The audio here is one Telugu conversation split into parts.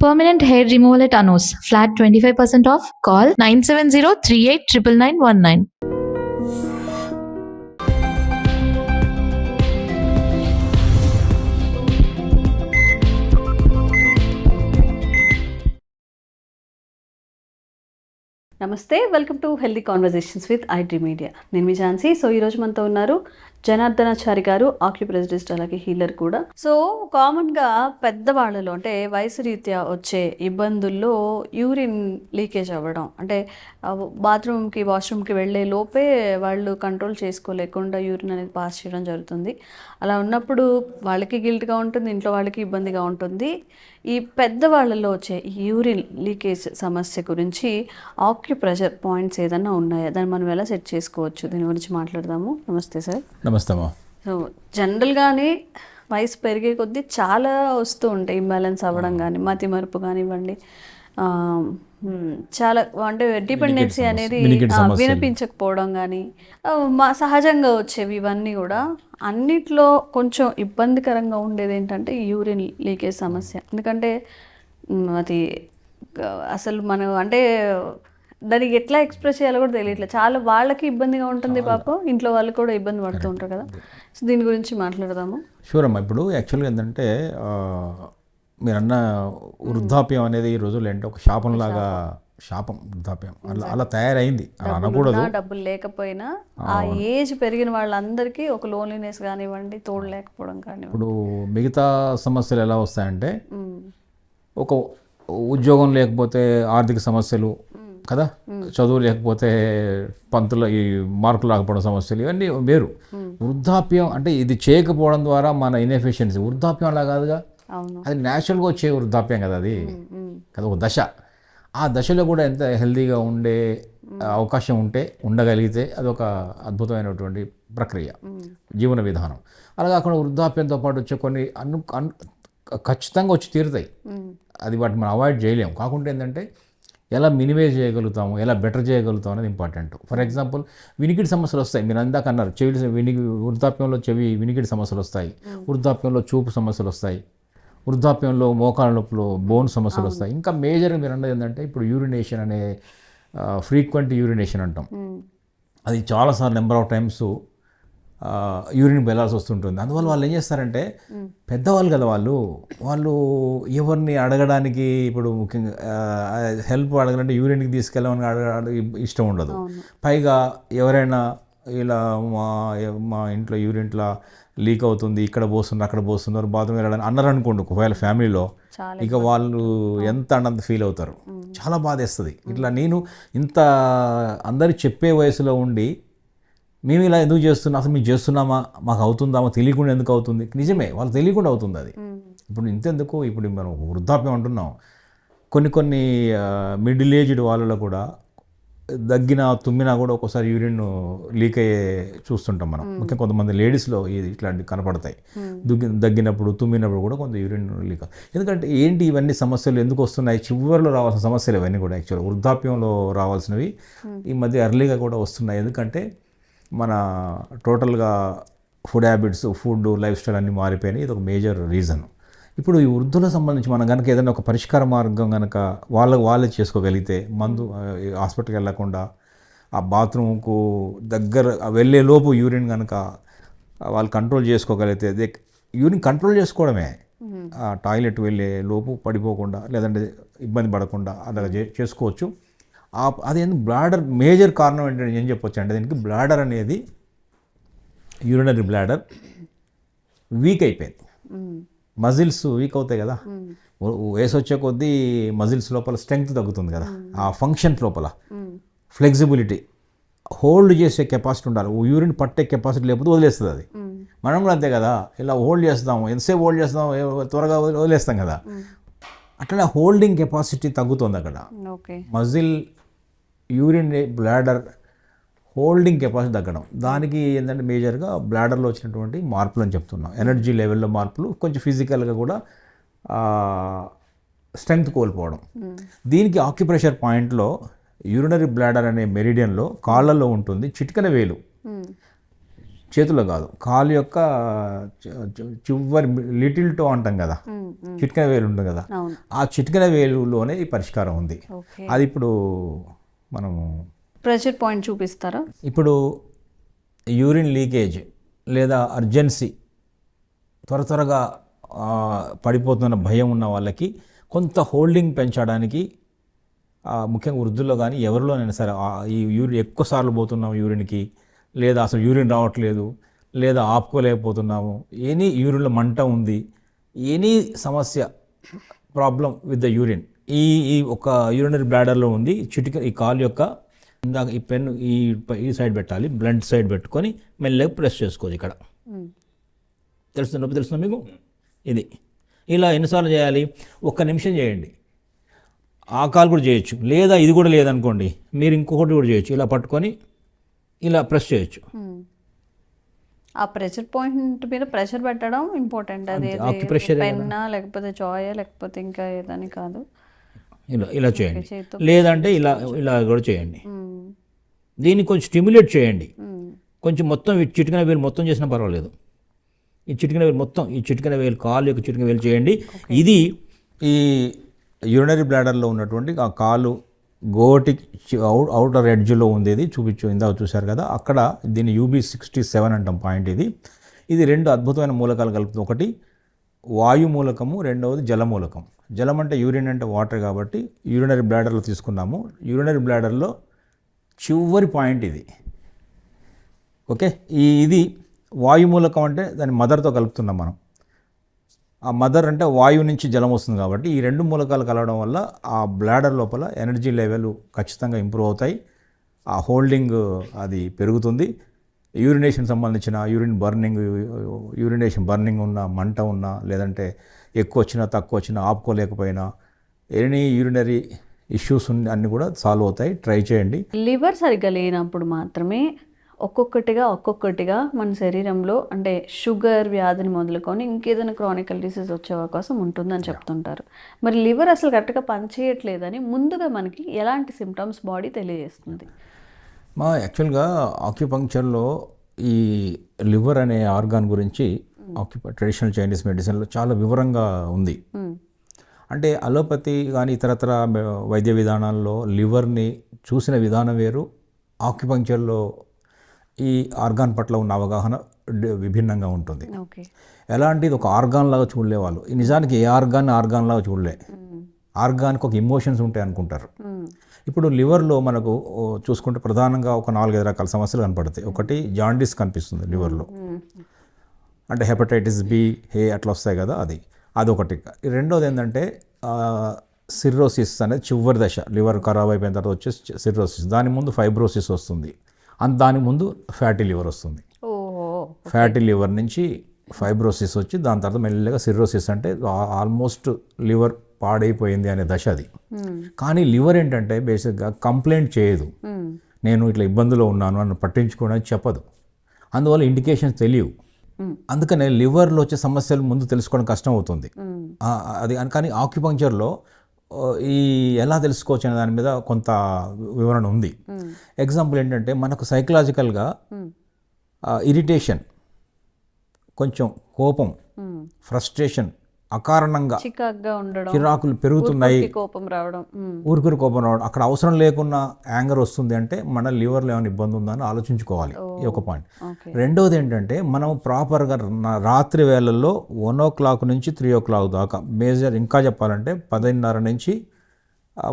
Permanent hair removal at Anos. Flat 25% off. Call 970-389919. నమస్తే, welcome to healthy conversations with IT media. నేను మీ ఝాన్సీ. సో ఈరోజు మనతో ఉన్నారు జనార్దనాచారి గారు, ఆక్యుప్రెసిస్ట్ అలాగే హీలర్ కూడా. సో కామన్గా పెద్దవాళ్ళలో అంటే వయసు రీత్యా వచ్చే ఇబ్బందుల్లో యూరిన్ లీకేజ్ అవ్వడం, అంటే బాత్రూమ్కి వాష్రూమ్కి వెళ్ళే లోపే వాళ్ళు కంట్రోల్ చేసుకోలేకుండా యూరిన్ అనేది పాస్ చేయడం జరుగుతుంది. అలా ఉన్నప్పుడు వాళ్ళకి గిల్ట్గా ఉంటుంది, ఇంట్లో వాళ్ళకి ఇబ్బందిగా ఉంటుంది. ఈ పెద్దవాళ్ళలో వచ్చే యూరిన్ లీకేజ్ సమస్య గురించి ఆక్యుప్రెషర్ పాయింట్స్ ఏదన్నా ఉన్నాయా, దాన్ని మనం ఎలా సెట్ చేసుకోవచ్చు, దీని గురించి మాట్లాడదాము. నమస్తే సార్. నమస్తే అమ్మా. సో జనరల్గానే వయసు పెరిగే కొద్దీ చాలా వస్తూ ఉంటాయి, ఇంబ్యాలెన్స్ అవ్వడం కానీ, మతి మరుపు కానివ్వండి, చాలా అంటే డిపెండెన్సీ అనేది వినిపించకపోవడం కానీ సహజంగా వచ్చేవి. ఇవన్నీ కూడా అన్నిట్లో కొంచెం ఇబ్బందికరంగా ఉండేది ఏంటంటే యూరిన్ లీకేజ్ సమస్య. ఎందుకంటే అది అసలు మనం అంటే దానికి ఎట్లా ఎక్స్ప్రెస్ చేయాలో కూడా తెలియట్లేదు. చాలా వాళ్ళకి ఇబ్బందిగా ఉంటుంది, పాపం ఇంట్లో వాళ్ళు కూడా ఇబ్బంది పడుతూ ఉంటారు కదా. సో దీని గురించి మాట్లాడదాము. షూర్ అమ్మా. ఇప్పుడు యాక్చువల్గా ఏంటంటే మీరన్న వృద్ధాప్యం అనేది ఈ రోజుల్లో ఏంటంటే ఒక శాపంలాగా, శాపం వృద్ధాప్యం అలా తయారైంది. అనకూడదు. డబ్బులు లేకపోయినా ఆ ఏజ్ పెరిగిన వాళ్ళందరికీ ఒక లోన్లీనెస్ కానివ్వండి, తోడు లేకపోవడం కానివ్వండి. ఇప్పుడు మిగతా సమస్యలు ఎలా వస్తాయంటే ఒక ఉద్యోగం లేకపోతే ఆర్థిక సమస్యలు కదా, చదువు లేకపోతే పంతుల ఈ మార్కులు రాకపోవడం సమస్యలు, ఇవన్నీ వేరు. వృద్ధాప్యం అంటే ఇది చేయకపోవడం ద్వారా మన ఇన్ఎఫిషియన్సీ. వృద్ధాప్యం అలా కాదుగా, అది న్యాచురల్గా వచ్చే వృద్ధాప్యం కదా, అది కదా ఒక దశ. ఆ దశలో కూడా ఎంత హెల్తీగా ఉండే అవకాశం ఉంటే, ఉండగలిగితే అదొక అద్భుతమైనటువంటి ప్రక్రియ, జీవన విధానం. అలా కాకుండా వృద్ధాప్యంతో పాటు వచ్చే కొన్ని ఖచ్చితంగా వచ్చి తీరుతాయి. అది వాటిని మనం అవాయిడ్ చేయలేము. కాకుండా ఏంటంటే ఎలా మినిమైజ్ చేయగలుగుతాము, ఎలా బెటర్ చేయగలుగుతాం అనేది ఇంపార్టెంట్. ఫర్ ఎగ్జాంపుల్ వినికిడి సమస్యలు వస్తాయి. మీరు అందాక అన్నారు వృద్ధాప్యంలో చెవి వినికిడి సమస్యలు వస్తాయి, వృద్ధాప్యంలో చూపు సమస్యలు వస్తాయి, వృద్ధాప్యంలో మోకాళ్ళ నొప్పులు, బోన్ సమస్యలు వస్తాయి. ఇంకా మేజర్గా మీరు అన్నది ఏంటంటే ఇప్పుడు యూరినేషన్ అనే ఫ్రీక్వెంట్ యూరినేషన్ అంటాం. అది చాలాసార్లు నెంబర్ ఆఫ్ టైమ్స్ యూరిన్ వెళ్ళాల్సి వస్తుంటుంది. అందువల్ల వాళ్ళు ఏం చేస్తారంటే, పెద్దవాళ్ళు కదా వాళ్ళు ఎవరిని అడగడానికి, ఇప్పుడు ముఖ్యంగా హెల్ప్ అడగాలంటే యూరిన్కి తీసుకెళ్ళమని అడగడానికి ఇష్టం ఉండదు. పైగా ఎవరైనా ఇలా మా ఇంట్లో యూరిన్లో లీక్ అవుతుంది, ఇక్కడ పోస్తున్నారు అక్కడ పోస్తున్నారు, బాత్రూమ్ వెళ్ళాలని అన్నారు అనుకోండి ఒకవేళ ఫ్యామిలీలో, ఇక వాళ్ళు ఎంత అన్నంత ఫీల్ అవుతారు. చాలా బాధేస్తుంది. ఇట్లా నేను ఇంత అందరు చెప్పే వయసులో ఉండి మేము ఇలా ఎందుకు చేస్తున్నాం, అసలు మేము చేస్తున్నామా, మాకు అవుతుందా, మాకు తెలియకుండా ఎందుకు అవుతుంది. నిజమే, వాళ్ళు తెలియకుండా అవుతుంది అది. ఇప్పుడు ఇంతెందుకు, ఇప్పుడు మనం వృద్ధాప్యం అంటున్నాం, కొన్ని మిడిల్ ఏజ్డ్ వాళ్ళలో కూడా దగ్గినా తుమ్మినా కూడా ఒక్కోసారి యూరిన్ లీక్ అయ్యే చూస్తుంటాం మనం. ముఖ్యంగా కొంతమంది లేడీస్లో ఇట్లాంటివి కనపడతాయి. దగ్గినప్పుడు తుమ్మినప్పుడు కూడా కొంత యూరిన్ లీక్. ఎందుకంటే ఏంటి ఇవన్నీ సమస్యలు ఎందుకు వస్తున్నాయి, చివరిలో రావాల్సిన సమస్యలు ఇవన్నీ కూడా యాక్చువల్గా వృద్ధాప్యంలో రావాల్సినవి ఈ మధ్య ఎర్లీగా కూడా వస్తున్నాయి. ఎందుకంటే మన టోటల్గా food habits, food, life style అన్నీ మారిపోయినాయి. ఇది ఒక మేజర్ రీజన్. ఇప్పుడు ఈ వృద్ధులకు సంబంధించి మనం కనుక ఏదైనా ఒక పరిష్కార మార్గం కనుక వాళ్ళే చేసుకోగలిగితే, మందు హాస్పిటల్కి వెళ్ళకుండా ఆ బాత్రూమ్కు దగ్గర వెళ్ళే లోపు యూరిన్ కనుక వాళ్ళు కంట్రోల్ చేసుకోగలిగితే, యూరిన్ కంట్రోల్ చేసుకోవడమే, ఆ టాయిలెట్ వెళ్ళే లోపు పడిపోకుండా లేదంటే ఇబ్బంది పడకుండా అలా చేసుకోవచ్చు. అది బ్లాడర్ మేజర్ కారణం ఏంటంటే ఏం చెప్పొచ్చు అంటే, దీనికి బ్లాడర్ అనేది యూరినరీ బ్లాడర్ వీక్ అయిపోయింది. మజిల్స్ వీక్ అవుతాయి కదా, వయసు వచ్చే కొద్దీ మజిల్స్ లోపల స్ట్రెంగ్త్ తగ్గుతుంది కదా, ఆ ఫంక్షన్ లోపల ఫ్లెక్సిబిలిటీ, హోల్డ్ చేసే కెపాసిటీ ఉండాలి. యూరిన్ పట్టే కెపాసిటీ లేకపోతే వదిలేస్తుంది అది. మనం కూడా అంతే కదా, ఇలా హోల్డ్ చేస్తాము, ఎంతసేపు హోల్డ్ చేస్తాము, త్వరగా వదిలేస్తాం కదా. అట్లా హోల్డింగ్ కెపాసిటీ తగ్గుతుంది అక్కడ. Muscle urine bladder holding capacity తగ్గడం, దానికి ఏంటంటే మేజర్గా బ్లాడర్లో వచ్చినటువంటి మార్పులు అని చెప్తున్నాం. ఎనర్జీ లెవెల్లో మార్పులు, కొంచెం ఫిజికల్గా కూడా స్ట్రెంగ్త్ కోల్పోవడం. దీనికి ఆక్యుప్రెషర్ పాయింట్లో యూరినరీ బ్లాడర్ అనే మెరిడియన్లో కాళ్ళల్లో ఉంటుంది చిటికెన వేలు. చేతిలో కాదు, కాలు యొక్క చివరి లిటిల్ టో అంటాం కదా, చిటికెన వేలు ఉంటుంది కదా, అవును. ఆ చిటికెన వేలులోనే ఈ పరిష్కారం ఉంది. ఓకే. అది ఇప్పుడు మనము ప్రెషర్ పాయింట్ చూపిస్తారా? ఇప్పుడు యూరిన్ లీకేజ్ లేదా అర్జెన్సీ త్వరగా పడిపోతున్న భయం ఉన్న వాళ్ళకి కొంత హోల్డింగ్ పెంచడానికి, ముఖ్యంగా వృద్ధుల్లో కానీ ఎవరిలోనైనా సరే ఈ యూరిన్ ఎక్కువ సార్లు పోతున్నాం యూరిన్కి, లేదా అసలు యూరిన్ రావట్లేదు, లేదా ఆపుకోలేకపోతున్నాము, ఎనీ యూరిన్లో మంట ఉంది, ఎనీ సమస్య ప్రాబ్లం విత్ ద యూరిన్ ఈ ఒక యూరినరీ బ్లాడర్లో ఉంది. ఈ కాలు యొక్క ఇందాక ఈ పెన్ ఈ సైడ్ పెట్టాలి, బ్లంట్ సైడ్ పెట్టుకొని మెల్లగా ప్రెస్ చేసుకోవచ్చు. ఇక్కడ తెలుస్తుందా మీకు? ఇది ఇలా ఎన్నిసార్లు చేయాలి? 1 నిమిషం చేయండి. ఆ కాలు కూడా చేయొచ్చు, లేదా ఇది కూడా లేదనుకోండి మీరు ఇంకొకటి కూడా చేయొచ్చు. ఇలా పట్టుకొని ఇలా ప్రెస్ చేయొచ్చు. ఆ ప్రెషర్ పాయింట్ మీద ప్రెషర్ పెట్టడం ఇంపార్టెంట్. అది పెన్నా లేకపోతే జాయ్ లేకపోతే ఇంకా ఏదని కాదు, ఇలా చేయండి. లేదంటే ఇలా కూడా చేయండి. దీన్ని కొంచెం స్టిమ్యులేట్ చేయండి. కొంచెం మొత్తం చిటికెన వేలు మొత్తం చేసినా పర్వాలేదు. ఈ చిటికెన వేలు మొత్తం, ఈ చిటికెన వేలు కాలు యొక్క చిటికెన వేలు చేయండి. ఇది ఈ యూరినరీ బ్లాడర్లో ఉన్నటువంటి ఆ కాలు గోటి అవుటర్ ఎడ్జ్లో ఉంది. ఇది ఇందాక చూశారు కదా, అక్కడ దీన్ని UB67 అంటాం పాయింట్. ఇది 2 అద్భుతమైన మూలకాలు కలుపుతుంది. ఒకటి వాయు మూలకము, రెండవది జల మూలకం. జలం అంటే యూరిన్ అంటే వాటర్ కాబట్టి యూరినరీ బ్లాడర్లో తీసుకున్నాము. యూరినరీ బ్లాడర్లో చివరి పాయింట్ ఇది. ఓకే, ఇది వాయు మూలకం అంటే దాని మదర్తో కలుపుతున్నాం మనం. ఆ మదర్ అంటే వాయువు నుంచి జలం వస్తుంది కాబట్టి ఈ 2 మూలకాలు కలవడం వల్ల ఆ బ్లాడర్ లోపల ఎనర్జీ లెవెల్ ఖచ్చితంగా ఇంప్రూవ్ అవుతాయి. ఆ హోల్డింగ్ అది పెరుగుతుంది. యూరినేషన్ సంబంధించిన యూరినేషన్ బర్నింగ్ ఉన్న, మంట ఉన్నా, లేదంటే ఎక్కువ వచ్చినా తక్కువ వచ్చినా ఆపుకోలేకపోయినా, ఎనీ యూరినరీ ఇష్యూస్ అన్నీ కూడా సాల్వ్ అవుతాయి. ట్రై చేయండి. లివర్ సరిగ్గా లేనప్పుడు మాత్రమే ఒక్కొక్కటిగా మన శరీరంలో అంటే షుగర్ వ్యాధిని మొదలుకొని ఇంకేదైనా క్రానికల్ డిసీజ్ వచ్చే అవకాశం ఉంటుందని చెప్తుంటారు. మరి లివర్ అసలు కరెక్ట్గా పనిచేయట్లేదని ముందుగా మనకి ఎలాంటి సిమ్టమ్స్ బాడీ తెలియజేస్తుంది? యాక్చువల్గా ఆక్యుపంక్చర్లో ఈ లివర్ అనే ఆర్గాన్ గురించి ట్రెడిషనల్ చైనీస్ మెడిసిన్లో చాలా వివరంగా ఉంది. అంటే అలోపతి కానీ ఇతరతర వైద్య విధానాల్లో లివర్ని చూసిన విధానం వేరు, ఆక్యుపంక్చర్లో ఈ ఆర్గాన్ పట్ల ఉన్న అవగాహన విభిన్నంగా ఉంటుంది. ఎలా అంటే ఇది ఒక ఆర్గాన్ లాగా చూడలే వాళ్ళు. నిజానికి ఏ ఆర్గాన్ లాగా చూడలే. ఆర్గాన్కి ఒక ఇమోషన్స్ ఉంటాయి అనుకుంటారు. ఇప్పుడు లివర్లో మనకు చూసుకుంటే ప్రధానంగా ఒక 4-5 రకాల సమస్యలు కనపడతాయి. ఒకటి జాండీస్ కనిపిస్తుంది లివర్లో, అంటే హెపటైటిస్ B అట్లా వస్తాయి కదా, అదొకటి. రెండోది ఏంటంటే సిర్రోసిస్ అనేది చివరి దశ, లివర్ ఖరాబ్ అయిపోయిన తర్వాత వచ్చే సిర్రోసిస్. దాని ముందు ఫైబ్రోసిస్ వస్తుంది, దాని ముందు ఫ్యాటీ లివర్ వస్తుంది. ఫ్యాటీ లివర్ నుంచి ఫైబ్రోసిస్ వచ్చి దాని తర్వాత మెల్లగా సిర్రోసిస్, అంటే ఆల్మోస్ట్ లివర్ పాడైపోయింది అనే దశ అది. కానీ లివర్ ఏంటంటే బేసిక్గా కంప్లైంట్ చేయదు, నేను ఇట్లా ఇబ్బందులో ఉన్నాను అని పట్టించుకోవడానికి చెప్పదు. అందువల్ల ఇండికేషన్స్ తెలియవు. అందుకనే లివర్లో వచ్చే సమస్యలు ముందు తెలుసుకోవడం కష్టం అవుతుంది. కానీ ఆక్యుపంక్చర్లో ఈ ఎలా తెలుసుకోవచ్చు అనే దాని మీద కొంత వివరణ ఉంది. ఎగ్జాంపుల్ ఏంటంటే మనకు సైకలాజికల్గా ఇరిటేషన్, కొంచెం కోపం, ఫ్రస్ట్రేషన్, అకారణంగా చిరాకులు పెరుగుతున్నాయి, ఊరికి కోపం రావడం, అక్కడ అవసరం లేకున్నా యాంగర్ వస్తుంది అంటే మన లివర్లో ఏమైనా ఇబ్బంది ఉందని ఆలోచించుకోవాలి. ఈ ఒక పాయింట్. రెండవది ఏంటంటే మనం ప్రాపర్గా రాత్రి వేళల్లో 1 o'clock నుంచి 3 o'clock దాకా, మేజర్ ఇంకా చెప్పాలంటే 10:30 నుంచి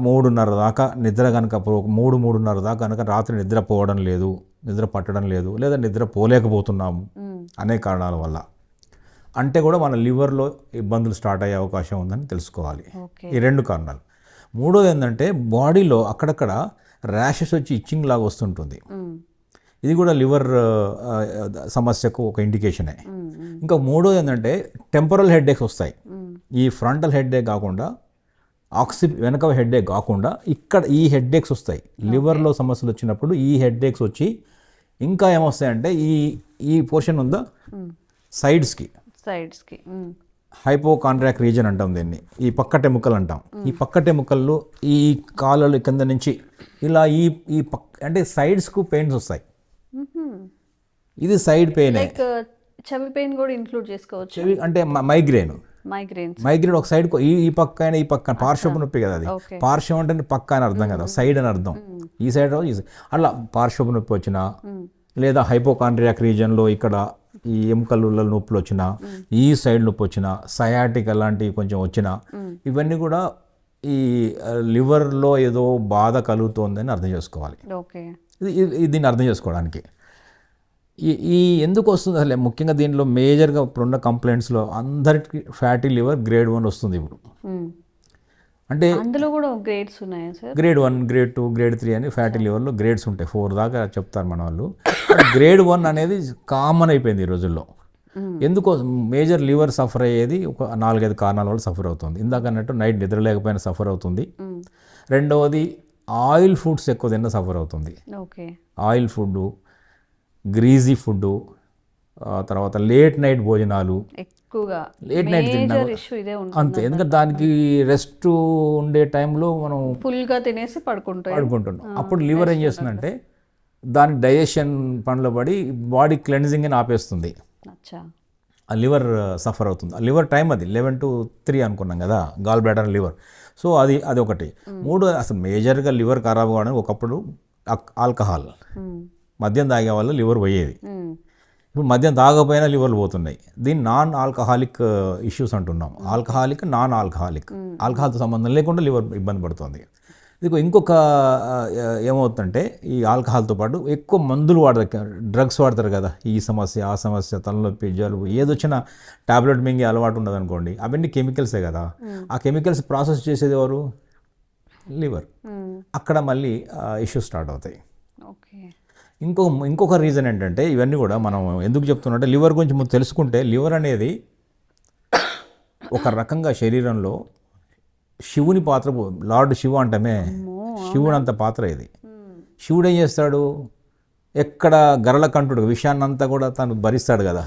3:30 దాకా నిద్ర కనుక 3:30 దాకా కనుక రాత్రి నిద్రపోవడం లేదు, నిద్ర పట్టడం లేదు, లేదా నిద్ర పోలేకపోతున్నాము అనే కారణాల వల్ల అంటే కూడా మన లివర్లో ఇబ్బందులు స్టార్ట్ అయ్యే అవకాశం ఉందని తెలుసుకోవాలి. ఈ 2 కారణాలు. మూడోది ఏంటంటే బాడీలో అక్కడక్కడ ర్యాషెస్ వచ్చి ఇచ్చింగ్ లాగా వస్తుంటుంది. ఇది కూడా లివర్ సమస్యకు ఒక ఇండికేషనే. ఇంకా మూడోది ఏంటంటే టెంపరల్ హెడ్ఏక్స్ వస్తాయి. ఈ ఫ్రంటల్ హెడ్ఏక్ కాకుండా వెనక హెడ్ఏక్ కాకుండా ఇక్కడ ఈ హెడ్ఏక్స్ వస్తాయి. లివర్లో సమస్యలు వచ్చినప్పుడు ఈ హెడ్ఏక్స్ వచ్చి ఇంకా ఏమొస్తాయంటే ఈ పోర్షన్ ఉందా సైడ్స్కి హైపోకాండ్రియాక్ రీజన్ అంటాం దీన్ని, ఈ పక్కట ఎముకలు అంటాం. ఈ పక్కట ఎముకల్లో ఈ కాళ్ళ కింద నుంచి ఇలా ఈ అంటే సైడ్స్కు పెయిన్స్ వస్తాయి. ఇది సైడ్ పెయిన్. లైక్ చెవి పెయిన్ కూడా ఇంక్లూడ్ చేసుకోవచ్చు. చెవి అంటే మైగ్రేన్. మైగ్రేన్స్ ఒక సైడ్ ఈ పక్క అయినా ఈ పక్క పార్శ్వపు నొప్పి కదా అది. ఓకే. పార్శ్వం అంటే పక్క అని అర్థం కదా, సైడ్ అని అర్థం. ఈ సైడ్ అట్లా పార్శ్వపు నొప్పి వచ్చినా, లేదా హైపోకాండ్రియాక్ రీజన్లో ఇక్కడ ఈ ఎముకల నొప్పులు వచ్చినా, ఈ సైడ్ నొప్పి వచ్చినా, సయాటిక్ అలాంటివి కొంచెం వచ్చినా, ఇవన్నీ కూడా ఈ లివర్లో ఏదో బాధ కలుగుతోందని అర్థం చేసుకోవాలి. ఓకే. దీన్ని అర్థం చేసుకోవడానికి ఈ ఎందుకు వస్తుంది అసలు ముఖ్యంగా దీనిలో మేజర్గా ఇప్పుడున్న కంప్లైంట్స్లో అందరికి ఫ్యాటీ లివర్ గ్రేడ్ 1 వస్తుంది ఇప్పుడు. అంటే అందులో కూడా గ్రేడ్స్ ఉన్నాయా సార్? గ్రేడ్ 1, గ్రేడ్ 2, గ్రేడ్ 3 అని ఫ్యాటీ లివర్లో గ్రేడ్స్ ఉంటాయి. 4 దాకా చెప్తారు మన వాళ్ళు. గ్రేడ్ 1 అనేది కామన్ అయిపోయింది ఈ రోజుల్లో. ఎందుకో మేజర్ లివర్ సఫర్ అయ్యేది ఒక 4-5 కారణాల వల్ల సఫర్ అవుతుంది. ఇందాక అన్నట్టు నైట్ నిద్ర లేకపోయినా సఫర్ అవుతుంది. రెండవది ఆయిల్ ఫుడ్స్ ఎక్కువ తిన్న సఫర్ అవుతుంది. Okay. Oil food, greasy food, తర్వాత లేట్ నైట్ భోజనాలు, ఎక్కువగా లేట్ నైట్ తిన్నాం ఇష్యూ ఇదే ఉంటుంది అంతే. ఎందుకంటే దానికి రెస్ట్ ఉండే టైంలో మనం ఫుల్గా తినేసి పడుకుంటున్నాం. అప్పుడు లివర్ ఏం చేస్తుందంటే దాని డైజెషన్ పనిలో పడి బాడీ క్లెన్జింగ్ అని ఆపేస్తుంది. అచ్చా. ఆ లివర్ సఫర్ అవుతుంది. ఆ లివర్ టైం అది 11 to 3 అనుకున్నాం కదా, గాల్ బ్లాడర్ లివర్. సో అది ఒకటి. మూడు అసలు మేజర్గా లివర్ ఖరాబ్ కావడానికి ఒకప్పుడు ఆల్కహాల్, మద్యం తాగే వాళ్ళు లివర్ పోయేది. ఇప్పుడు మద్యం తాగకపోయినా లివర్లు పోతున్నాయి. దీన్ని నాన్ ఆల్కహాలిక్ ఇష్యూస్ అంటున్నాం. Alcoholic, non alcoholic. ఆల్కహాల్తో సంబంధం లేకుండా లివర్ ఇబ్బంది పడుతుంది. ఇది ఇంకొక ఏమవుతుందంటే ఈ ఆల్కహాల్తో పాటు ఎక్కువ మందులు వాడతారు, డ్రగ్స్ వాడతారు కదా, ఈ సమస్య ఆ సమస్య, తలనొప్పి, జలుబు, ఏదొచ్చినా టాబ్లెట్ మింగి అలవాటు ఉండదు అనుకోండి, అవన్నీ కెమికల్సే కదా. ఆ కెమికల్స్ ప్రాసెస్ చేసేది ఎవరు? లివర్. అక్కడ మళ్ళీ ఇష్యూస్ స్టార్ట్ అవుతాయి. ఓకే. ఇంకొక రీజన్ ఏంటంటే ఇవన్నీ కూడా మనం ఎందుకు చెప్తున్నట్టే లివర్ గురించి ముందు తెలుసుకుంటే, లివర్ అనేది ఒక రకంగా శరీరంలో శివుని పాత్ర. లార్డ్ శివ అంటమే, శివుడు అంత పాత్ర ఇది. శివుడు ఏం చేస్తాడు? ఎక్కడ గరళ కంటుడు విషయాన్నంతా కూడా తను భరిస్తాడు కదా.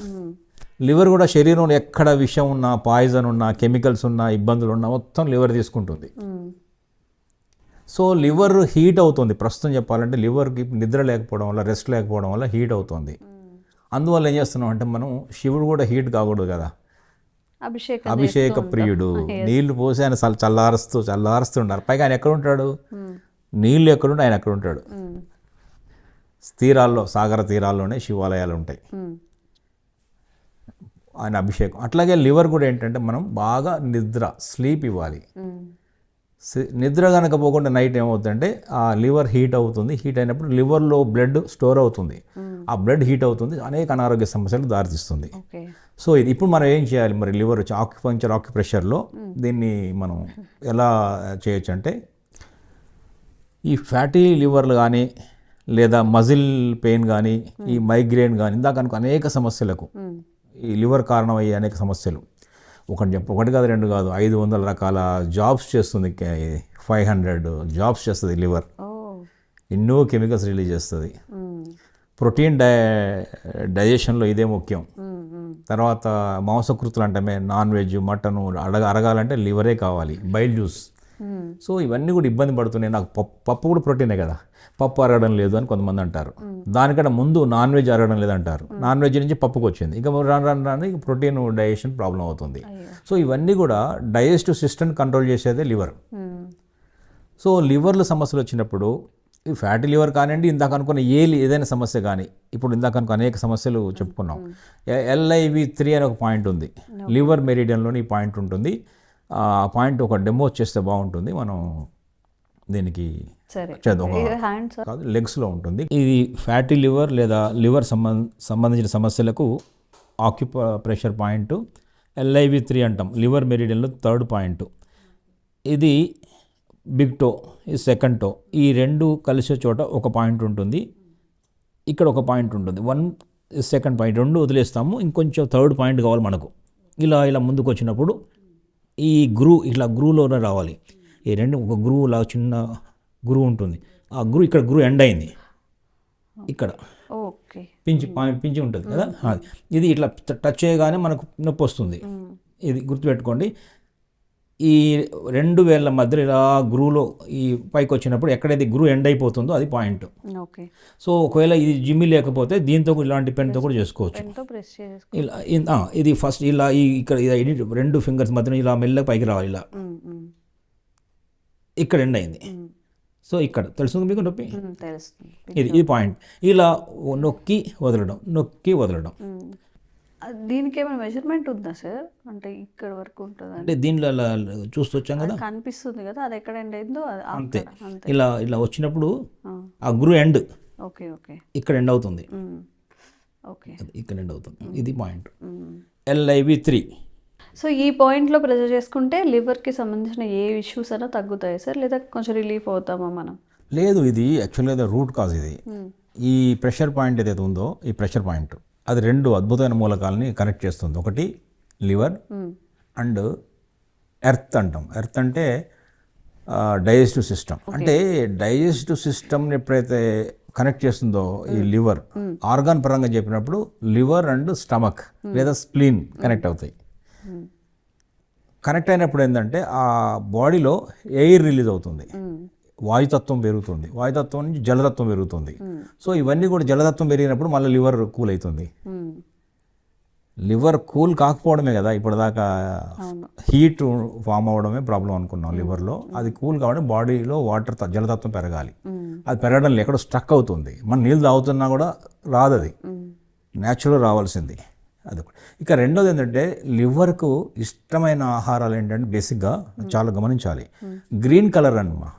లివర్ కూడా శరీరంలో ఎక్కడ విషం ఉన్నా, పాయిజన్ ఉన్నా, కెమికల్స్ ఉన్నా, ఇబ్బందులు ఉన్నా మొత్తం లివర్ తీసుకుంటుంది. సో లివర్ హీట్ అవుతుంది. ప్రస్తుతం చెప్పాలంటే లివర్కి నిద్ర లేకపోవడం వల్ల, రెస్ట్ లేకపోవడం వల్ల హీట్ అవుతుంది. అందువల్ల ఏం చేస్తున్నాం అంటే మనం, శివుడు కూడా హీట్ కాకూడదు కదా, అభిషేక ప్రియుడు. నీళ్లు పోసి ఆయన చల్లారుస్తుంటారు. పైగా ఆయన ఎక్కడ ఉంటాడు? నీళ్లు ఎక్కడుంటే ఆయన ఎక్కడ ఉంటాడు? తీరాల్లో, సాగర తీరాల్లోనే శివాలయాలు ఉంటాయి. ఆయన అభిషేకం. అట్లాగే లివర్ కూడా ఏంటంటే మనం బాగా స్లీప్ ఇవ్వాలి. నిద్ర కనుక పోకుండా నైట్ ఏమవుతుందంటే ఆ లివర్ హీట్ అవుతుంది. హీట్ అయినప్పుడు లివర్లో బ్లడ్ స్టోర్ అవుతుంది. ఆ బ్లడ్ హీట్ అవుతుంది, అనేక అనారోగ్య సమస్యలకు దారితీస్తుంది. సో ఇప్పుడు మనం ఏం చేయాలి మరి? లివర్ వచ్చి ఆక్యుప్రెషర్లో దీన్ని మనం ఎలా చేయొచ్చు అంటే, ఈ ఫ్యాటీ లివర్లు కానీ, లేదా మజిల్ పెయిన్ కానీ, ఈ మైగ్రేన్ కానీ, ఇందాక అనేక సమస్యలకు ఈ లివర్ కారణమయ్యే అనేక సమస్యలు, ఒకటి కాదు, 2 కాదు, 500 రకాల జాబ్స్ చేస్తుంది. 500 జాబ్స్ చేస్తుంది లివర్. ఎన్నో కెమికల్స్ రిలీజ్ చేస్తుంది. ప్రోటీన్ డైజెషన్లో ఇదే ముఖ్యం. తర్వాత మాంసకృతులు అంటే నాన్ వెజ్, మటన్ అరగాలంటే లివరే కావాలి, బైల్ జ్యూస్. సో ఇవన్నీ కూడా ఇబ్బంది పడుతున్నాయి. నాకు పప్పు కూడా ప్రోటీనే కదా, పప్పు అరగడం లేదు అని కొంతమంది అంటారు. దానికంటే ముందు నాన్ వెజ్ అరగడం లేదంటారు. నాన్ వెజ్ నుంచి పప్పుకు వచ్చింది. ఇంకా రాను ప్రోటీన్ డైజెషన్ ప్రాబ్లం అవుతుంది. సో ఇవన్నీ కూడా డైజెస్టివ్ సిస్టమ్ కంట్రోల్ చేసేదే లివర్. సో లివర్లో సమస్యలు వచ్చినప్పుడు ఈ ఫ్యాటీ లివర్ కానివ్వండి, ఇందాక అనుకున్న ఏదైనా సమస్య కానీ, ఇప్పుడు ఇందాక అనుకున్న అనేక సమస్యలు చెప్పుకున్నాం. LIV3 అనే ఒక పాయింట్ ఉంది, లివర్ మెరిడియన్లోని ఈ పాయింట్ ఉంటుంది. ఆ పాయింట్ ఒక డెమో చేస్తే బాగుంటుంది. మనం దీనికి కాదు, లెగ్స్లో ఉంటుంది. ఇది ఫ్యాటీ లివర్ లేదా లివర్ సంబంధించిన సమస్యలకు ఆక్యుప్రెషర్ పాయింట్ LIV3 అంటాం. లివర్ మెరిడియన్లో 3rd పాయింట్. ఇది బిగ్ టో, ఇది 2nd టో. ఈ 2 కలిసే చోట ఒక పాయింట్ ఉంటుంది. ఇక్కడ ఒక పాయింట్ ఉంటుంది. 1 2nd పాయింట్, 2 వదిలేస్తాము. ఇంకొంచెం 3rd పాయింట్ కావాలి మనకు. ఇలా ముందుకు వచ్చినప్పుడు ఈ గ్రూలోనే రావాలి. ఈ 2 ఒక గ్రూలా చిన్న గ్రూ ఉంటుంది. ఆ ఇక్కడ గ్రూ ఎండ్ అయింది. ఇక్కడ పించి ఉంటుంది కదా, ఇది ఇట్లా టచ్ చేయగానే మనకు నొప్పి వస్తుంది. ఇది గుర్తుపెట్టుకోండి. ఈ రెండు వేళ్ళ మధ్యలో ఇలా గ్రూలో ఈ పైకి వచ్చినప్పుడు ఎక్కడైతే గ్రూ ఎండ్ అయిపోతుందో అది పాయింట్. ఓకే. సో ఒకవేళ ఇది జిమ్మి లేకపోతే దీంతో ఇలాంటి పెన్తో కూడా చేసుకోవచ్చు. పెన్తో ప్రెస్ చేసుకో. ఇలా ఇది ఫస్ట్ ఇలా ఈ ఇక్కడ రెండు ఫింగర్స్ మధ్యన ఇలా మెల్లగా పైకి రావాలి. ఇలా ఇక్కడ ఎండ్ అయింది. సో ఇక్కడ తెలుస్తుంది మీకు నొప్పి, తెలుస్తుంది. ఇది పాయింట్. ఇలా నొక్కి వదలడం, నొక్కి వదలడం. దీనికి ఏమైనా మెజర్మెంట్ ఉందా సార్? అంటే ఇక్కడ వరకు ఉంటుందా? అంటే దీనిలో అలా చూస్తూ వచ్చాం కదా, కనిపిస్తుంది కదా, అది ఎక్కడ ఎండ్ అయిందో అంతే. ఇలా ఇలా వచ్చినప్పుడు ఆ గ్రూ ఎండ్ ఓకే ఓకే ఇక్కడ ఎండ్ అవుతుంది, ఓకే ఇక్కడ ఎండ్ అవుతుంది. ఇది పాయింట్ LIV3. సో ఈ పాయింట్లో ప్రెజర్ చేసుకుంటే లివర్కి సంబంధించిన ఏ ఇష్యూస్ అయినా తగ్గుతాయి సార్, లేదా కొంచెం రిలీఫ్ అవుతామా మనం? లేదు, ఇది యాక్చువల్గా రూట్ కాజ్. ఇది ఈ ప్రెషర్ పాయింట్ ఏదైతే ఉందో, ఈ ప్రెషర్ పాయింట్ అది రెండు అద్భుతమైన మూలకాలని కనెక్ట్ చేస్తుంది. ఒకటి లివర్ అండ్ ఎర్త్ అంటాం. ఎర్త్ అంటే డైజెస్టివ్ సిస్టమ్. అంటే డైజెస్టివ్ సిస్టమ్ని ఎప్పుడైతే కనెక్ట్ చేస్తుందో ఈ లివర్, ఆర్గాన్ పరంగా చెప్పినప్పుడు లివర్ అండ్ స్టమక్ లేదా స్ప్లీన్ కనెక్ట్ అవుతాయి. కనెక్ట్ అయినప్పుడు ఏంటంటే ఆ బాడీలో ఎయిర్ రిలీజ్ అవుతుంది, వాయుతత్వం పెరుగుతుంది, వాయుతత్వం నుంచి జలతత్వం పెరుగుతుంది. సో ఇవన్నీ కూడా జలతత్వం పెరిగినప్పుడు మళ్ళీ లివర్ కూల్ అవుతుంది. లివర్ కూల్ కాకపోవడమే కదా ఇప్పటిదాకా హీట్ ఫామ్ అవ్వడమే ప్రాబ్లం అనుకున్నాం లివర్లో. అది కూల్ కావడం బాడీలో వాటర్ జలతత్వం పెరగాలి. అది పెరగడం లేదు, ఎక్కడో స్ట్రక్ అవుతుంది. మనం నీళ్ళు తాగుతున్నా కూడా రాదు, అది న్యాచురల్ రావాల్సింది. అది ఇక రెండోది ఏంటంటే లివర్కు ఇష్టమైన ఆహారాలు ఏంటంటే బేసిక్గా చాలా గమనించాలి. గ్రీన్ కలర్ అన్నమా,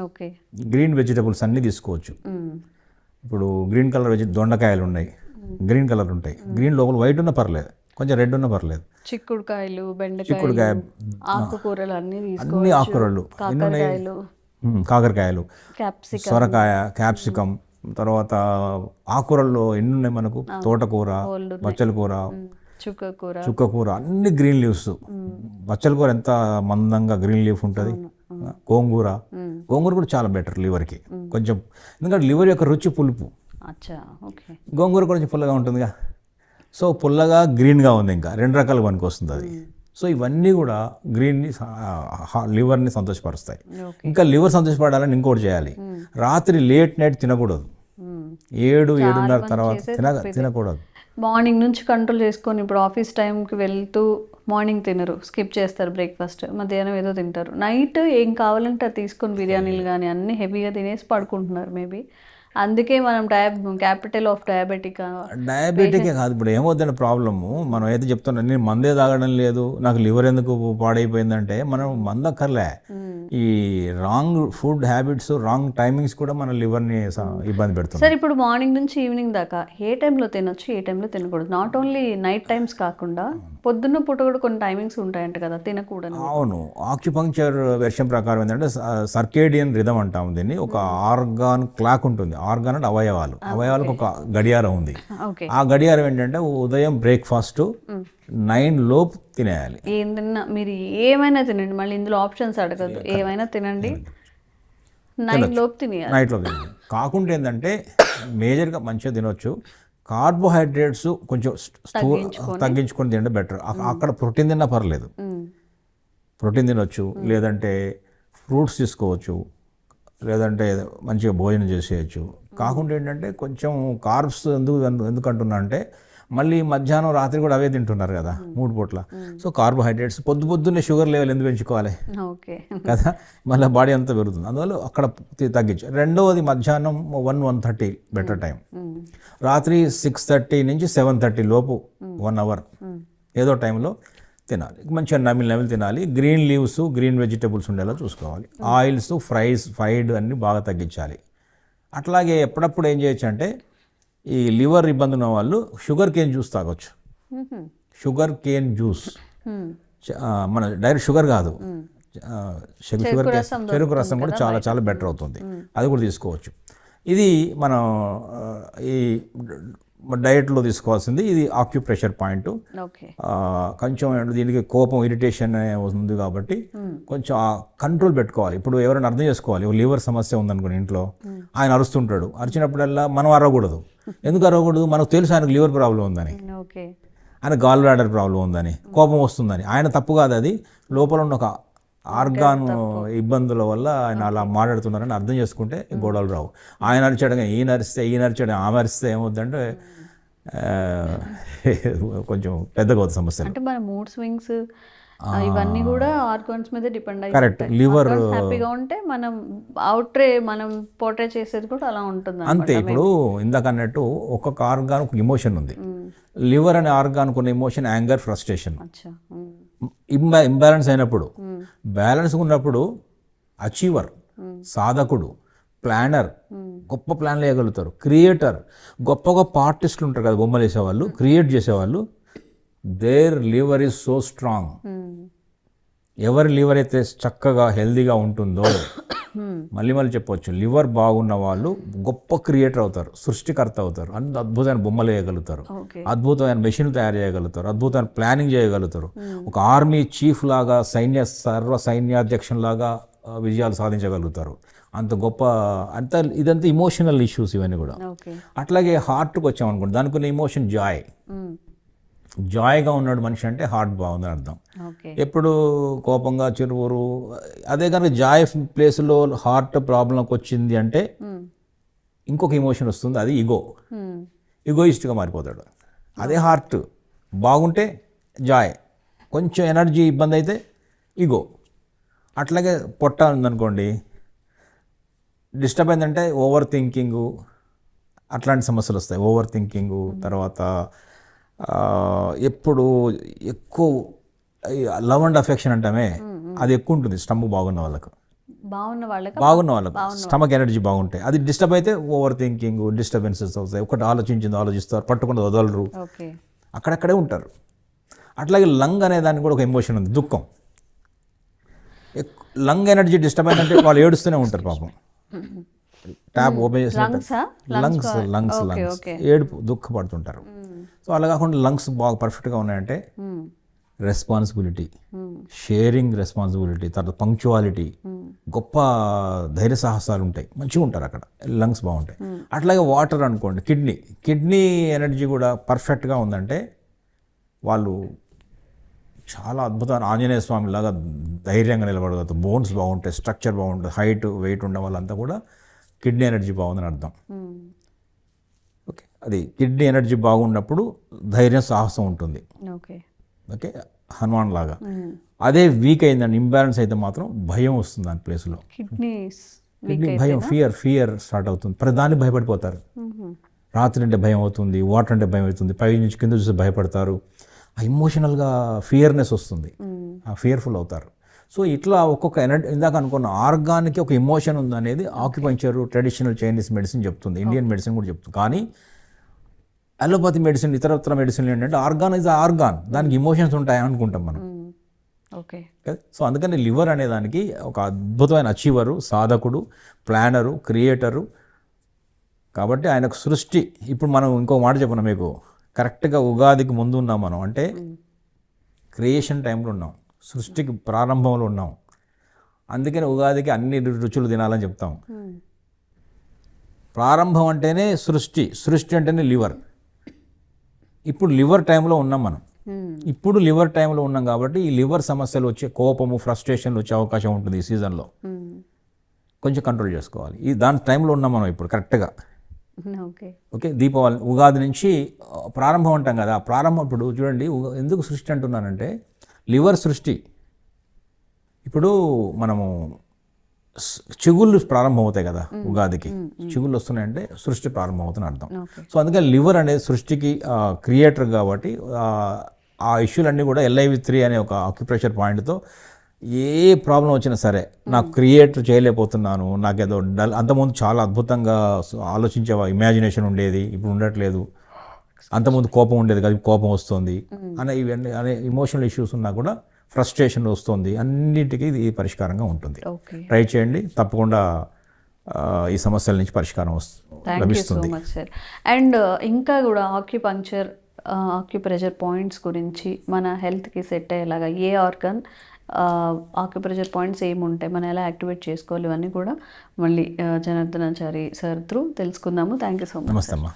ఓకే, గ్రీన్ వెజిటబుల్స్ అన్నీ తీసుకోవచ్చు. ఇప్పుడు గ్రీన్ కలర్ దొండకాయలు ఉన్నాయి, గ్రీన్ కలర్ ఉంటాయి. గ్రీన్ లోపల వైట్ ఉన్న పర్లేదు, కొంచెం రెడ్ ఉన్న పర్లేదు. చిక్కుడుకాయలు, బెండకాయలు, చిక్కుడుకాయ, ఆకుకూరలు అన్ని ఆకుకూరలు, కాకరకాయలు, సొరకాయ, క్యాప్సికమ్, తర్వాత ఆకుకూరల్లో ఎన్ని ఉన్నాయి మనకు, తోటకూర, బచ్చల కూర, చుక్కకూర, అన్ని గ్రీన్ లీవ్స్. బచ్చల కూర ఎంత మందంగా గ్రీన్ లీఫ్ ఉంటుంది. గోంగూర కూడా చాలా బెటర్ లివర్కి కొంచెం, ఎందుకంటే లివర్ యొక్క రుచి పులుపు. గోంగూర కొంచెం పుల్లగా ఉంటుందిగా. సో పుల్లగా గ్రీన్గా ఉంది, ఇంకా రెండు రకాలు పనికి వస్తుంది అది. సో ఇవన్నీ కూడా గ్రీన్ని లివర్ని సంతోషపరుస్తాయి. ఇంకా లివర్ సంతోషపడాలని ఇంకోటి చేయాలి, రాత్రి లేట్ నైట్ తినకూడదు. 7-7:30 తర్వాత తినకూడదు. మార్నింగ్ నుంచి కంట్రోల్ చేసుకొని, ఇప్పుడు ఆఫీస్ టైంకి వెళ్తూ మార్నింగ్ తినరు, స్కిప్ చేస్తారు బ్రేక్ఫాస్ట్, మధ్యాహ్నం ఏదో తింటారు, నైట్ ఏం కావాలంటే అది తీసుకొని బిర్యానీలు కానీ అన్నీ హెవీగా తినేసి పడుకుంటున్నారు. మేబీ అందుకే మనం క్యాపిటల్ ఆఫ్ డయాబెటిక్ కాదు. ఇప్పుడు ఏమవుతుందంటే ప్రాబ్లము, మనం అయితే చెప్తున్నాం నేను మందే తాగడం లేదు, నాకు లివర్ ఎందుకు పాడైపోయిందంటే మనం మందక్కర్లే, ఈ wrong food habits, wrong timings కూడా మన లివర్ని ఇబ్బంది పెడుతుంది. సార్ ఇప్పుడు మార్నింగ్ నుంచి ఈవినింగ్ దాకా ఏ టైంలో తినొచ్చు, ఏ టైంలో తినకూడదు? నాట్ ఓన్లీ నైట్ టైమ్స్ కాకుండా పొద్దున్న పూట కూడా కొన్ని టైమింగ్స్ ఉంటాయంట కదా తినకూడదు. అవును, ఆక్యుపంక్చర్ వెర్షన్ ప్రకారం ఏంటంటే సర్కేడియన్ రిథం అంటాం దీన్ని. ఒక ఆర్గాన్ క్లాక్ ఉంటుంది. ఆర్గాన్ అంటే అవయవాలకు ఒక గడియారం ఉంది. ఆ గడియారం ఏంటంటే ఉదయం బ్రేక్ఫాస్ట్ 9 లోపు తినేయాలి. ఏం తిన్నా మీరు ఏమైనా తినండి, మళ్ళీ ఇందులో ఆప్షన్స్ అడగద్దు, ఏమైనా తినండి, 9 లోపు తినేయాలి. నైట్ లోపు తినేయాలి. కాకుండా ఏంటంటే మేజర్గా మంచిగా తినొచ్చు. కార్బోహైడ్రేట్స్ కొంచెం తగ్గించుకొని తింటే బెటర్. అక్కడ ప్రోటీన్ తిన్నా పర్లేదు, ప్రోటీన్ తినొచ్చు, లేదంటే ఫ్రూట్స్ తీసుకోవచ్చు, లేదంటే మంచిగా భోజనం చేసేయచ్చు. కాకుండా ఏంటంటే కొంచెం కార్బ్స్ ఎందుకు అంటున్నా అంటే మళ్ళీ మధ్యాహ్నం రాత్రి కూడా అవే తింటున్నారు కదా 3 పూట్ల. సో కార్బోహైడ్రేట్స్ పొద్దున్నే షుగర్ లెవెల్ ఎందుకు పెంచుకోవాలి కదా, మళ్ళీ బాడీ అంతా పెరుగుతుంది. అందువల్ల అక్కడ తగ్గించు. రెండవది మధ్యాహ్నం 1-1:30 బెటర్ టైం. రాత్రి 6:30 నుంచి 7:30 లోపు 1 అవర్ ఏదో టైంలో తినాలి. మంచిగా నమిలి తినాలి. గ్రీన్ లీవ్స్, గ్రీన్ వెజిటబుల్స్ ఉండేలా చూసుకోవాలి. ఆయిల్స్, ఫ్రైడ్ అన్నీ బాగా తగ్గించాలి. అట్లాగే ఎప్పుడప్పుడు ఏం చేయొచ్చు అంటే ఈ లివర్ ఇబ్బంది ఉన్న వాళ్ళు షుగర్ కేన్ జ్యూస్ తాగొచ్చు. షుగర్ కేన్ జ్యూస్ మన డైరెక్ట్ షుగర్ కాదు, చెరుకు రసం కూడా చాలా చాలా బెటర్ అవుతుంది. అది కూడా తీసుకోవచ్చు. ఇది మనం ఈ డైట్లో తీసుకోవాల్సింది. ఇది ఆక్యుప్రెషర్ పాయింట్. కొంచెం దీనికి కోపం, ఇరిటేషన్ ఉంది కాబట్టి కొంచెం కంట్రోల్ పెట్టుకోవాలి. ఇప్పుడు ఎవరైనా అర్థం చేసుకోవాలి, లివర్ సమస్య ఉందనుకోండి ఇంట్లో, ఆయన అరుస్తుంటాడు, అరిచినప్పుడల్లా మనం అరవకూడదు. ఎందుకు అరవకూడదు? మనకు తెలుసు ఆయనకు లివర్ ప్రాబ్లం ఉందని, ఆయన గాల్ బ్లాడర్ ప్రాబ్లం ఉందని, కోపం వస్తుందని. ఆయన తప్పు కాదు, అది లోపల ఉన్న ఒక ఆర్గాన్ ఇబ్బందుల వల్ల ఆయన అలా మాట్లాడుతున్నారని అర్థం చేసుకుంటే గొడవలు రావు. ఆయన అరిచాడు కానీ ఈయన అరిచాడు ఆమె అరిస్తే ఏమవుతుందంటే కొంచెం పెద్దగా అవుతుంది సమస్య. అంటే మన మూడ్ స్వింగ్స్ ఇవన్నీ కూడా ఆర్గాన్స్ మీద డిపెండ్ అయ్యి కరెక్ట్. లివర్ హ్యాపీగా ఉంటే మనం మనం పోర్ట్రే చేసేది కూడా అలా ఉంటుంది అంతే. ఇప్పుడు ఇందాక అన్నట్టు ఒక్కొక్క ఆర్గాన్ ఒక ఇమోషన్ ఉంది. లివర్ అనే ఆర్గాన్ కొన్ని ఇమోషన్ యాంగర్, ఫ్రస్ట్రేషన్. ఇంబ్యాలెన్స్ అయినప్పుడు, బ్యాలెన్స్ ఉన్నప్పుడు అచీవర్, సాధకుడు, ప్లానర్, గొప్ప ప్లాన్లు వేయగలుగుతారు. క్రియేటర్, గొప్ప గొప్ప ఆర్టిస్టులు ఉంటారు కదా బొమ్మలు వేసేవాళ్ళు, క్రియేట్ చేసేవాళ్ళు, their liver is so strong. ఎవరి లివర్ అయితే చక్కగా హెల్దీగా ఉంటుందో, మళ్ళీ చెప్పవచ్చు, లివర్ బాగున్న వాళ్ళు గొప్ప క్రియేటర్ అవుతారు, సృష్టికర్త అవుతారు, అంత అద్భుతమైన బొమ్మలు వేయగలుగుతారు, అద్భుతమైన మెషిన్లు తయారు చేయగలుగుతారు, అద్భుతమైన ప్లానింగ్ చేయగలుగుతారు, ఒక ఆర్మీ చీఫ్ లాగా సర్వ సైన్యాధ్యక్షుని లాగా విజయాలు సాధించగలుగుతారు. అంత గొప్ప ఇదంతా ఇమోషనల్ ఇష్యూస్ ఇవన్నీ కూడా. అట్లాగే హార్ట్కి వచ్చామనుకోండి, దానికి ఉన్న ఇమోషన్ జాయ్. జాయ్గా ఉన్నాడు మనిషి అంటే హార్ట్ బాగుందని అర్థం. ఎప్పుడు కోపంగా చిరువురు, అదే కనుక జాయ్ ప్లేస్లో హార్ట్ ప్రాబ్లంకి వచ్చింది అంటే ఇంకొక ఇమోషన్ వస్తుంది, అది ఈగోయిస్ట్గా మారిపోతాడు. అదే హార్ట్ బాగుంటే జాయ్, కొంచెం ఎనర్జీ ఇబ్బంది అయితే ఈగో. అట్లాగే పొట్ట ఉందనుకోండి, డిస్టర్బ్ అయిందంటే ఓవర్ థింకింగు, అట్లాంటి సమస్యలు వస్తాయి. ఓవర్ థింకింగు, తర్వాత ఎప్పుడు ఎక్కువ లవ్ అండ్ అఫెక్షన్ అంటామే, అది ఎక్కువ ఉంటుంది స్టమక్ బాగున్న వాళ్ళకు. బాగున్న వాళ్ళకు స్టమక్ ఎనర్జీ బాగుంటాయి. అది డిస్టర్బ్ అయితే ఓవర్ థింకింగ్, డిస్టర్బెన్సెస్ అవుతాయి. ఒకటి ఆలోచిస్తారు, పట్టుకుని వదలరు, అక్కడక్కడే ఉంటారు. అట్లాగే లంగ్ అనే దానికి కూడా ఒక ఎమోషన్ ఉంది, దుఃఖం. లంగ్ ఎనర్జీ డిస్టర్బ్ అయిందంటే వాళ్ళు ఏడుస్తూనే ఉంటారు పాపం. ట్యాప్ ఓపెన్ చేసి లంగ్స్ ఏడుపు, దుఃఖపడుతుంటారు. సో అలా కాకుండా లంగ్స్ బాగా పర్ఫెక్ట్గా ఉన్నాయంటే రెస్పాన్సిబిలిటీ, షేరింగ్ రెస్పాన్సిబిలిటీ, తర్వాత పంక్చువాలిటీ, గొప్ప ధైర్య సాహసాలు ఉంటాయి, మంచిగా ఉంటారు అక్కడ, లంగ్స్ బాగుంటాయి. అట్లాగే వాటర్ అనుకోండి, కిడ్నీ ఎనర్జీ కూడా పర్ఫెక్ట్గా ఉందంటే వాళ్ళు చాలా అద్భుతమైన ఆంజనేయ స్వామి లాగా ధైర్యంగా నిలబడగలుగుతారు. బోన్స్ బాగుంటాయి, స్ట్రక్చర్ బాగుంటుంది, హైట్ వెయిట్ ఉన్న వాళ్ళంతా కూడా కిడ్నీ ఎనర్జీ బాగుందని అర్థం. ఓకే, అది కిడ్నీ ఎనర్జీ బాగున్నప్పుడు ధైర్యం, సాహసం ఉంటుంది. ఓకే, హనుమాన్ లాగా. అదే వీక్ అయిందండి, ఇంబ్యాలెన్స్ అయితే మాత్రం భయం వస్తుంది దాని ప్లేస్లో. కిడ్నీ భయం, ఫియర్ స్టార్ట్ అవుతుంది. ప్రధాని భయపడిపోతారు. రాత్రి అంటే భయం అవుతుంది, వాటర్ అంటే భయం అవుతుంది, పై నుంచి కింద చూసి భయపడతారు. ఆ ఇమోషనల్గా ఫియర్నెస్ వస్తుంది, ఫియర్ఫుల్ అవుతారు. సో ఇట్లా ఒక్కొక్క ఎనర్జీ, ఇందాక అనుకున్న ఆర్గాన్కి ఒక ఇమోషన్ ఉంది అనేది ఆక్యుపంక్చర్, ట్రెడిషనల్ చైనీస్ మెడిసిన్ చెప్తుంది, ఇండియన్ మెడిసిన్ కూడా చెప్తుంది. కానీ అలోపతి మెడిసిన్, ఇతరత్ర మెడిసిన్లు ఏంటంటే ఆర్గాన్ ఇస్ ఆర్గాన్, దానికి ఇమోషన్స్ ఉంటాయని అనుకుంటాం మనం. ఓకే, సో అందుకని లివర్ అనే దానికి ఒక అద్భుతమైన అచీవరు, సాధకుడు, ప్లానరు, క్రియేటరు. కాబట్టి ఆయనకు సృష్టి. ఇప్పుడు మనం ఇంకో మాట చెప్పిన మీకు, కరెక్ట్గా ఉగాదికి ముందు ఉన్నాం మనం, అంటే క్రియేషన్ టైంలో ఉన్నాం, సృష్టికి ప్రారంభంలో ఉన్నాం. అందుకని ఉగాదికి అన్ని రుచులు తినాలని చెప్తాం. ప్రారంభం అంటేనే సృష్టి అంటేనే లివర్. ఇప్పుడు లివర్ టైంలో ఉన్నాం మనం. ఇప్పుడు లివర్ టైంలో ఉన్నాం కాబట్టి ఈ లివర్ సమస్యలు వచ్చే, కోపము, ఫ్రస్ట్రేషన్లు వచ్చే అవకాశం ఉంటుంది ఈ సీజన్లో. కొంచెం కంట్రోల్ చేసుకోవాలి. దాని టైంలో ఉన్నాం మనం ఇప్పుడు కరెక్ట్గా. ఓకే, దీపావళి, ఉగాది నుంచి ప్రారంభం అంటాం కదా. ప్రారంభం ఇప్పుడు చూడండి, ఎందుకు సృష్టి అంటున్నానంటే లివర్ సృష్టి. ఇప్పుడు మనము చిగుళ్ళు ప్రారంభం అవుతాయి కదా ఉగాదికి, చిగుళ్ళు వస్తున్నాయంటే సృష్టి ప్రారంభం అవుతుంది అర్థం. సో అందుకని లివర్ అనేది సృష్టికి క్రియేటర్ కాబట్టి ఆ ఇష్యూలన్నీ కూడా LIV3 అనే ఒక అక్యుప్రెషర్ పాయింట్తో ఏ ప్రాబ్లం వచ్చినా సరే, నాకు క్రియేట్ చేయలేకపోతున్నాను, నాకేదో అంతకుముందు చాలా అద్భుతంగా ఆలోచించే ఇమాజినేషన్ ఉండేది, ఇప్పుడు ఉండట్లేదు, అంతకుముందు కోపం ఉండేది కదా, కోపం వస్తుంది ఇవన్నీ అనే ఇమోషనల్ ఇష్యూస్ ఉన్నా కూడా ఫ్రస్ట్రేషన్ వస్తుంది, అన్నిటికీ ఇది పరిష్కారంగా ఉంటుంది. ట్రై చేయండి, తప్పకుండా ఈ సమస్యల నుంచి పరిష్కారం లభిస్తుంది. అండ్ ఇంకా కూడా ఆక్యుప్రెషర్ పాయింట్స్ గురించి, మన హెల్త్కి సెట్ అయ్యేలాగా ఏ ఆర్గన్, ఆక్యుప్రెషర్ పాయింట్స్ ఏముంటాయి, మనం ఎలా యాక్టివేట్ చేసుకోవాలి, ఇవన్నీ కూడా మళ్ళీ జనార్దనాచారి సార్ త్రూ తెలుసుకుందాము. Thank you so much. నమస్తే అమ్మా.